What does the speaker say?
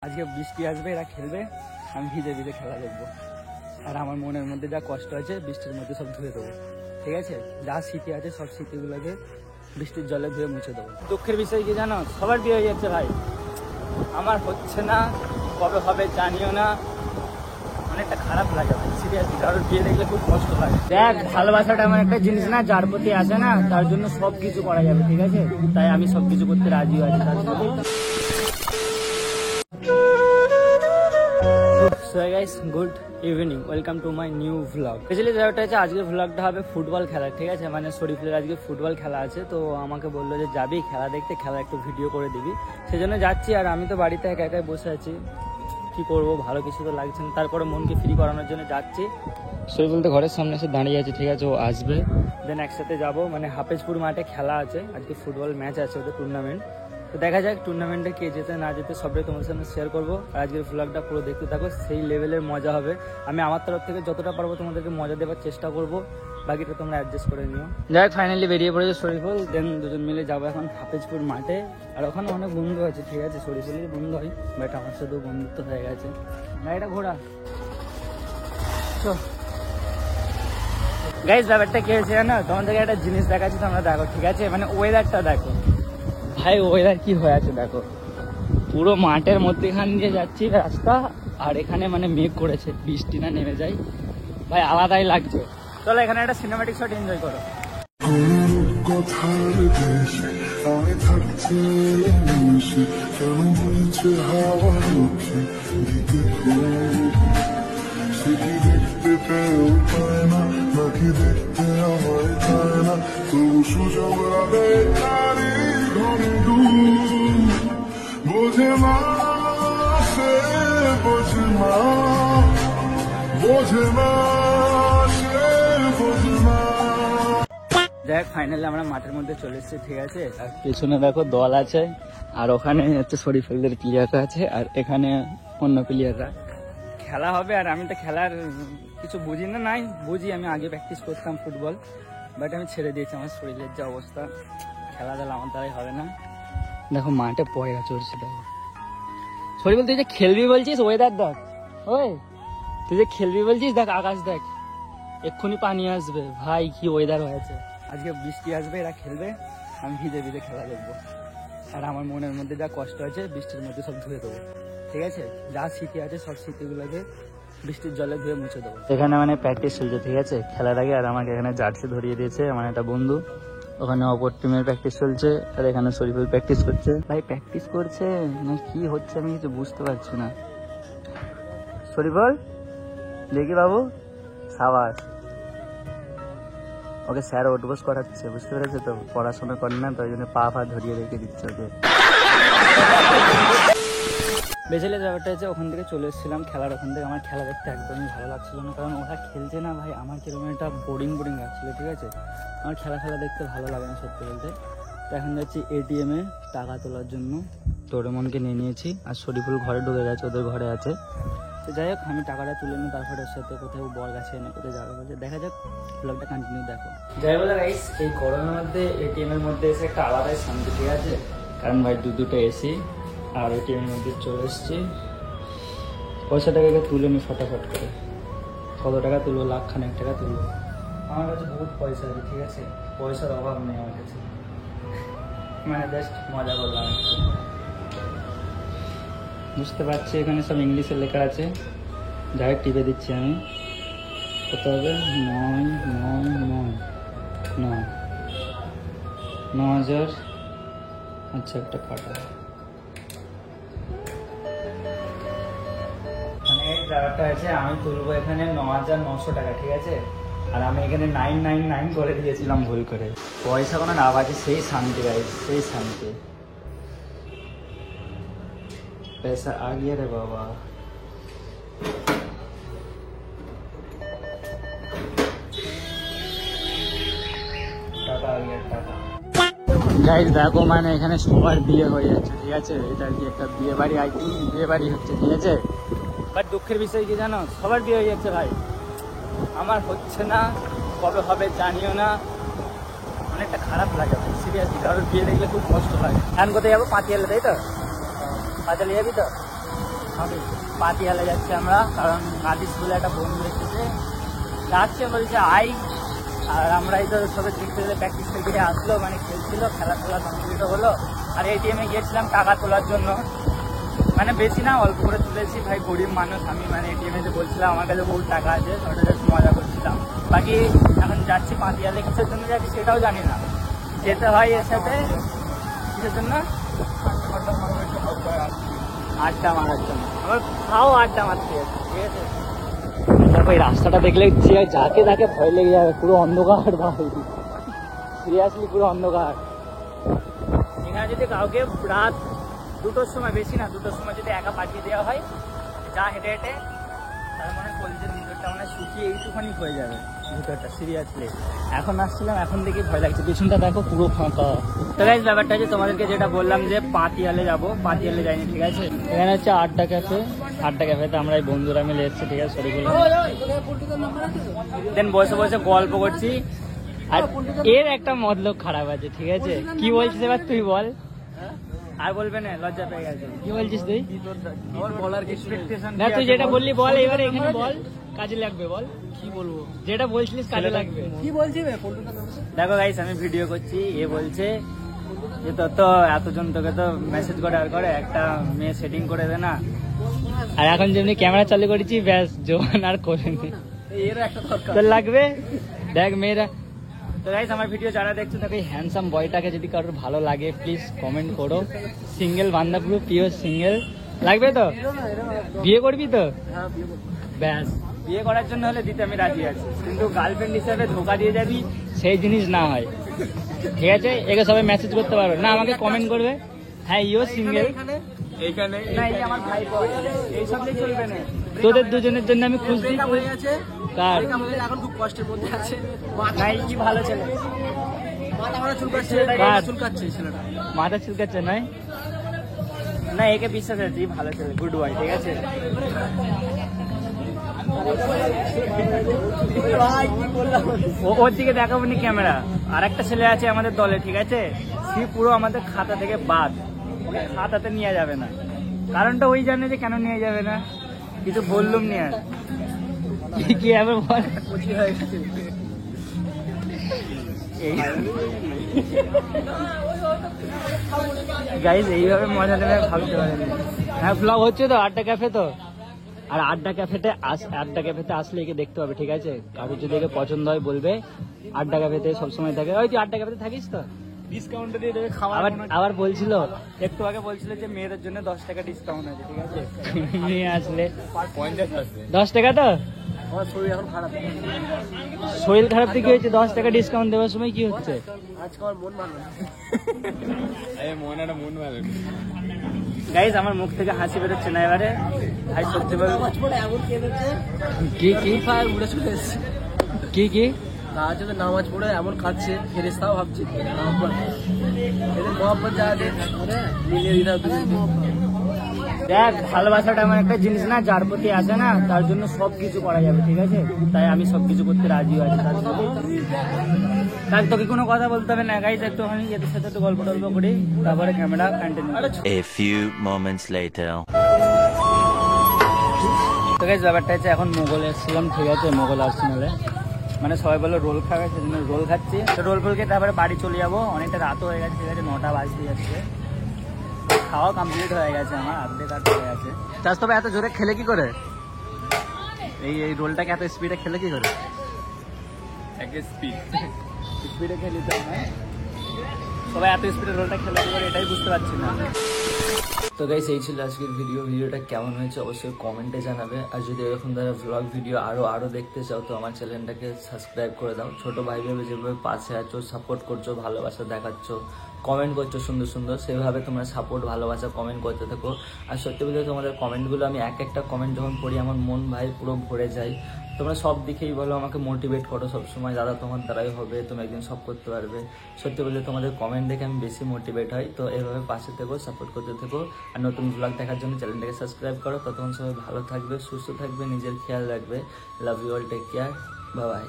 আজকে বৃষ্টি আসবে, এরা খেলবে, আমি ভিজে ভিজে খেলা দেখবো। আর আমার মনের মধ্যে যা কষ্ট আছে বৃষ্টির মধ্যে সব ধুয়ে দেবো, ঠিক আছে? যা স্মৃতি আছে সব স্মৃতিগুলোকে বৃষ্টির জলে ধুয়ে মুছে দেবো। দুঃখের বিষয় কি জানো, সবার বিয়ে হয়ে যাচ্ছে ভাই, আমার হচ্ছে না। কবে হবে জানিও না, অনেকটা খারাপ লাগে ভাই, সিরিয়াসলি। কারোর বিয়ে দেখলে খুব কষ্ট লাগে। দেখ, ভালোবাসাটা এমন একটা জিনিস না, যার প্রতি আসে না তার জন্য সব কিছু করা যাবে, ঠিক আছে? তাই আমি সব কিছু করতে রাজি আছি তার প্রতি। So guys, good evening, welcome to my new vlog. Specially যেটা আছে, আজকে ভ্লগটা হবে ফুটবল খেলা, ঠিক আছে? মানে শরীফুলের আজকে ফুটবল খেলা আছে, তো আমাকে বললো যে যাবি খেলা দেখতে, খেলা একটু ভিডিও করে দিবি, সেজন্য যাচ্ছি। আর আমি তো বাড়িতে একা একাই বসে আছি, কি করবো, ভালো কিছু তো লাগছে না। তারপরে মনকে ফ্রি করানোর জন্য যাচ্ছি। শরীফুল তো ঘরের সামনে এসে দাঁড়িয়ে আছে, ঠিক আছে? ও আসবে, দেন একসাথে যাবো। মানে হাফেজপুর মাঠে খেলা আছে আজকে, ফুটবল ম্যাচ আছে, ওদের টুর্নামেন্ট। তো দেখা যাক টুর্নামেন্টে কে যেতে না যেতে, সবটাই তোমাদের সামনে শেয়ার করবো। আর আজকের ভ্লগটা পুরো দেখতে থাকো, সেই লেভেলের মজা হবে। আমি আমার তরফ থেকে যতটা পারবো তোমাদেরকে মজা দেওয়ার চেষ্টা করবো, বাকিটা তোমরা অ্যাডজাস্ট করে নিও। যাই, ফাইনালি বেরিয়ে পড়েছে শরীফুল, দেন দুজন মিলে যাবো এখন হাফেজপুর মাঠে। আর ওখানে অনেক বন্ধু আছে, ঠিক আছে? শরীফুলের বন্ধু হয়, বাট আমার সাথেও বন্ধুত্ব হয়ে গেছে। না, এটা ঘোড়া। গাইস, ব্যাপারটা কি হয়েছে জানো, তোমাদেরকে একটা জিনিস দেখাচ্ছি, তোমরা দেখো, ঠিক আছে? মানে ওয়েদারটা দেখো ভাই, ওয়েদার কি হয়ে আছে দেখো। পুরো মাঠের মধ্যেখান দিয়ে যাচ্ছি রাস্তা, আর এখানে মানে মেঘ করেছে, বৃষ্টি না নেমে যায় ভাই, আলাদাই লাগছে। চলো এখানে একটা সিনেমাটিক শট এনজয় করো। বোঝে না সে, বোঝে না, বোঝে না সে, বোঝে না। দেখ, ফাইনালি আমরা মাঠের মধ্যে চলে এসেছি, ঠিক আছে? আর পেছনে দেখো দল আছে, আর ওখানে হচ্ছে শরীফুলের প্লেয়াররা আছে, আর এখানে অন্য প্লেয়াররা। খেলা হবে, আর আমি তো খেলার কিছু বুঝি না, নাই বুঝি। আমি আগে প্র্যাকটিস করতাম ফুটবল, বাট আমি ছেড়ে দিয়েছি, আমার শরীরের যা অবস্থা, খেলাধুলা আমার দ্বারাই হবে না। দেখো মাঠে পয়রা চড়ছে, দেখো। শরীফুল, তুই যে খেলবি বলছিস, ওয়েদার দেখ। ওই তুই যে খেলবি বলছিস, দেখ আকাশ দেখ, এক্ষুনি পানি আসবে ভাই, কি ওয়েদার হয়েছে। আজকে বৃষ্টি আসবে, এরা খেলবে, আমি ভিজে ভিজে খেলা দেখবো। আর আমার মনের মধ্যে যা কষ্ট আছে বৃষ্টির মধ্যে সব ধুয়ে দেবো, ঠিক আছে? যা স্মৃতি আছে সব স্মৃতিগুলোকে বৃষ্টির জলে ধুয়ে মুছে দেবো। এখানে মানে প্র্যাকটিস চলছে, ঠিক আছে, খেলার আগে। আর আমাকে এখানে জার্সি ধরিয়ে দিয়েছে আমার একটা বন্ধু, ওখানে অপর টিমের প্র্যাকটিস চলছে, আর এখানে শরীফুল প্র্যাকটিস করছে। ভাই প্র্যাকটিস করছে না কি হচ্ছে আমি কিছু বুঝতে পারছি না। শরীফুল, দেখি বাবু, সাবাস। ওকে স্যার ওঠবোস করাচ্ছে, বুঝতে পেরেছে তো? পড়াশোনা করে না, তাই জন্য পা ধরিয়ে রেখে দিচ্ছে ওকে। বেসিক্যালি ব্যাপারটা হচ্ছে, ওখান থেকে চলে এসেছিলাম খেলার ওখান থেকে। আমার খেলা দেখতে একদমই ভালো লাগছিল না, কারণ ওরা খেলছে না ভাই, আমার কিরকম একটা বোরিং লাগছিল, ঠিক আছে? আমার খেলা দেখতে ভালো লাগে না সত্যি বলতে। তো এখন যাচ্ছি এটিএমে টাকা তোলার জন্য, ডোরেমনকে নিয়ে নিয়েছি, আর শরীফুল ঘরে ঢুকে গেছে, ওদের ঘরে আছে। তো যাই হোক, আমি টাকাটা তুলে নিই, তারপরে ওর সাথে কোথাও বর গাছে এনে কোথায় যাবে বলছে, দেখা যাক, ব্লগটা কন্টিনিউ দেখো। যাই বলে গাইস, এই গরমের মধ্যে এটিএমের মধ্যে এসে একটা আলাদাই শান্তি, ঠিক আছে? কারণ ভাই দুটো এসি, আর এটিএমের মধ্যে চলে এসেছি। পয়সাটাকে তুলে নি ফটাফট করে। কত টাকা তুলবো? 1,00,000 টাকা তুলবো। আমার কাছে বহুত পয়সা আছে, ঠিক আছে? পয়সার অভাব নেই আমার কাছে, মানে জাস্ট মজা করলাম। বুঝতে পারছি এখানে সব ইংলিশে লেখা আছে, যাই টিপে দিচ্ছি আমি। কত হবে? 9,000। আচ্ছা, একটা কাটা। মানে টাকাটা আছে, আমি তুলবো এখানে 9,900 টাকা, ঠিক আছে? আর আমি এখানে 999 করে দিয়েছিলাম ভুল করে। পয়সা কোনো না বাকি, সেই শান্তি গাইস, সেই শান্তি। पैसा आ गया रे बाबा। টাকা आ गया টাকা। গাইস দেখো, মানে এখানে সবার বিয়ে হয়ে যাচ্ছে, ঠিক আছে? এটা কি একটা বিয়ে বাড়ি? আই থিঙ্ক বিয়ে বাড়ি হচ্ছে, ঠিক আছে? বাট দুঃখের বিষয় কি জানো, সবার বিয়ে হয়ে যাচ্ছে ভাই, আমার হচ্ছে না। কবে হবে জানিও না, অনেকটা খারাপ লাগে ভাই, সিরিয়াসলি। কারোর বিয়ে দেখলে খুব কষ্ট লাগে। এখন কোথায় যাবো? পাঁচিয়ালে, তাই তো? পাঁচিয়ালে যাবি তো? পাতিয়ালে যাচ্ছি আমরা, কারণ নাদিস বলে একটা বন্ধু এসেছে, যাচ্ছে বলছে আই। আর আমরা এই তো সবে দেখতে গেলে প্র্যাকটিস থেকে আসলো, মানে খেলছিল, খেলাধুলা কমপ্লিট হলো। আর এটিএমে গিয়েছিলাম টাকা তোলার জন্য, মানে বেশি না, অল্প করে তুলেছি। ভাই গরিব মানুষ আমি, মানে এটিএমে যে বলছিলাম আমার কাছে বহুত টাকা আছে, ওটা জাস্ট মজা করছিলাম। বাকি এখন যাচ্ছি পাতিয়ালে, কিসের জন্য যাচ্ছি সেটাও জানি না, যেতে হয় এর সাথে। কিসের জন্য? আড্ডা মারার জন্য। আমার খাও আড্ডা মারতে আছে, ঠিক আছে। দেখো এই রাস্তাটা দেখলে যাকে তাকে ভয় লেগে যাবে, পুরো অন্ধকার ভাই, সিরিয়াসলি পুরো অন্ধকার। এখানে যদি কাউকে রাত 2টোর সময়, বেশি না 2টোর সময় যদি একা পাঠিয়ে দেওয়া হয় যা হেঁটে হেঁটে, তার মানে কলেজের ভিতরটা মানে শুকিয়ে এইটুখানি হয়ে যাবে ভিতরটা, সিরিয়াসলি। এখন আসছিলাম, এখন দেখে ভয় লাগছে, পেছনটা দেখো পুরো ফাঁকা। তো গাইস ব্যাপারটা হচ্ছে তোমাদেরকে যেটা বললাম যে পাতিয়ালে যাবো, পাতিয়ালে যাইনি, ঠিক আছে। এখানে হচ্ছে আড্ডা ক্যাফে, আড্ডা ক্যাফেতে আমরা এই বন্ধুরা মিলে এসেছি, ঠিক আছে। সরি বলে দেন বসে বসে গল্প করছি। আর এর একটা মতলব খারাপ আছে, ঠিক আছে। কি বলছিস এবার তুই বল। আর বলবে না, লজ্জা পেয়ে গেছে। কি বলছিস তুই? না তুই যেটা বললি বল, এবারে এখানে বল, কাজে লাগবে, বল কি বলবো, যেটা বলছিলিস কাজে লাগবে। কি বলছি? দেখো গাইস আমি ভিডিও করছি, এ বলছে যে তো এতজন তোকে তো মেসেজ করে আর করে, একটা মেয়ে সেটিং করে দে না। আর এখন যেমনি ক্যামেরা চালু করেছি, ব্যাস জোয়ান আর করে নি, তোর লাগবে। দেখ মেয়েরা। তো গাইস আমার ভিডিও যারা দেখছো, তাকে হ্যান্ডসাম বয়টাকে যদি কারোর ভালো লাগে প্লিজ কমেন্ট করো। সিঙ্গেল বান্দা, পুরো পিওর সিঙ্গেল, লাগবে তো? বিয়ে করবি তো? ব্যাস, বিয়ে করার জন্য হলে দিতে আমি রাজি আছি, কিন্তু গার্লফ্রেন্ড হিসাবে ধোকা দিয়ে যাবি সেই জিনিস না হয়, ঠিক আছে। একে সবাই মেসেজ করতে পারো না, আমাকে কমেন্ট করবে হ্যাঁ ইও সিঙ্গেল। এইখানে না, এই আমার ভাই এইসব দিয়ে চলবে না। তোদের দুজনের জন্য আমি খুঁজছি। কার? এখন খুব কষ্টের মধ্যে আছে। নাই কি ভালো ছেলে, মাথা চুলকাচ্ছে নাই না, একে বিশ্বাস আছে ভালো ছেলে, গুড বয়, ঠিক আছে। ওর দিকে দেখাবো নি ক্যামেরা। আর একটা ছেলে আছে আমাদের দলে, ঠিক আছে, সে পুরো আমাদের খাতা থেকে বাদ, ওকে খাতাতে নিয়ে যাবে না। কারণটা ওই জানে যে কেন নিয়ে যাবে না, কিছু বললুম নি। আর কি আবার বল, গাইজ এইভাবে মজা নেবে ভাবতে পারেনি। হ্যাঁ ব্লগ হচ্ছে তো আড্ডা ক্যাফে তো, আর আড্ডা ক্যাফেতে আসলে একে দেখতে হবে, ঠিক আছে। কারো যদি একে পছন্দ হয় বলবে, আড্ডা ক্যাফেতে সবসময় থাকে। ওই তুই আড্ডা ক্যাফেতে থাকিস তো, ডিসকাউন্ট দিয়ে দেবে খাওয়া। আবার বলছিল একটু আগে, বলছিল যে মেয়েদের জন্য 10 টাকা ডিসকাউন্ট আছে, ঠিক আছে। নিয়ে আসলে 10 টাকা তো। আমার শরীর এখন খারাপ, শরীর খারাপ থেকে হয়েছে, 10 টাকা ডিসকাউন্ট দেওয়ার সময় কি হচ্ছে? আজকে আমার মন ভালো না, মন ভালো। গাইজ আমার মুখ থেকে হাসি বেরোচ্ছে না এবারে, ভাই সত্যি বল। কি কি উড়ে চলে এসছে, কি কি তার জন্য নামাজ পড়ে এমন কাঁদছে, ফেরেশতাও ভাবছে মহব্বত যা মিলিয়ে দিতে। দেখ ভালোবাসাটা এমন একটা জিনিস না, যার প্রতি আসে না তার জন্য সবকিছু করা যাবে, ঠিক আছে। তাই আমি সবকিছু করতে রাজি আছি। তার তোকে কোনো কথা বলতে হবে না গাইজ, একটুখানি এদের সাথে একটু গল্প টল্প করি, তারপরে camera continue. A few moments later. তো গাইজ ব্যাপারটা হচ্ছে এখন মোগল এসেছিলাম, ঠিক আছে, মোগল আর্সেনালে। মানে সবাই বললো রোল খাবে, সেজন্য রোল খাচ্ছি। তো রোল খেয়ে তারপরে বাড়ি চলে যাবো, অনেকটা রাতও হয়ে গেছে, ঠিক আছে, 9টা বাজতে যাচ্ছে। খাওয়া কমপ্লিট হয়ে গেছে আমার, আর্ধেক হয়ে গেছে। চাষ তবে এত জোরে খেলে কি করে, এই রোলটাকে এত স্পিডে খেলে কি করে? স্পিডে খেলে তো সবাই এত স্পিডে রোলটা খেলে কি করে, এটাই বুঝতে পারছি না। তো গাইস এই ছিল আজকের ভিডিওটা কেমন হয়েছে অবশ্যই কমেন্টে জানাবে। আর যদি এরকম ধরো ভ্লগ ভিডিও আরো দেখতে চাও তো আমার চ্যানেলটাকে সাবস্ক্রাইব করে দাও। ছোট ভাই ভেবে যেভাবে পাশে আছো, সাপোর্ট করছো, ভালোবাসা দেখাচ্ছ, কমেন্ট করছো সুন্দর সুন্দর, সেভাবে তোমরা সাপোর্ট ভালোবাসা কমেন্ট করতে থাকো। আর সত্যি বলতে তোমাদের কমেন্টগুলো আমি একটা কমেন্ট যখন পড়ি আমার মন ভাই পুরো ভরে যায়। তোমরা সব দিকেই বলো, আমাকে মোটিভেট করো সবসময়, দাদা তোমার দ্বারাই হবে, তুমি একদিন সব করতে পারবে। সত্যি বলতে তোমাদের কমেন্ট দেখে আমি বেশি মোটিভেট হই। তো এভাবে পাশে থেকো, সাপোর্ট করতে থেকো। আর নতুন ব্লগ দেখার জন্য চ্যানেলটাকে সাবস্ক্রাইব করো। ততক্ষণ সবাই ভালো থাকবে, সুস্থ থাকবে, নিজের খেয়াল রাখবে। Love you all, take care, bye by.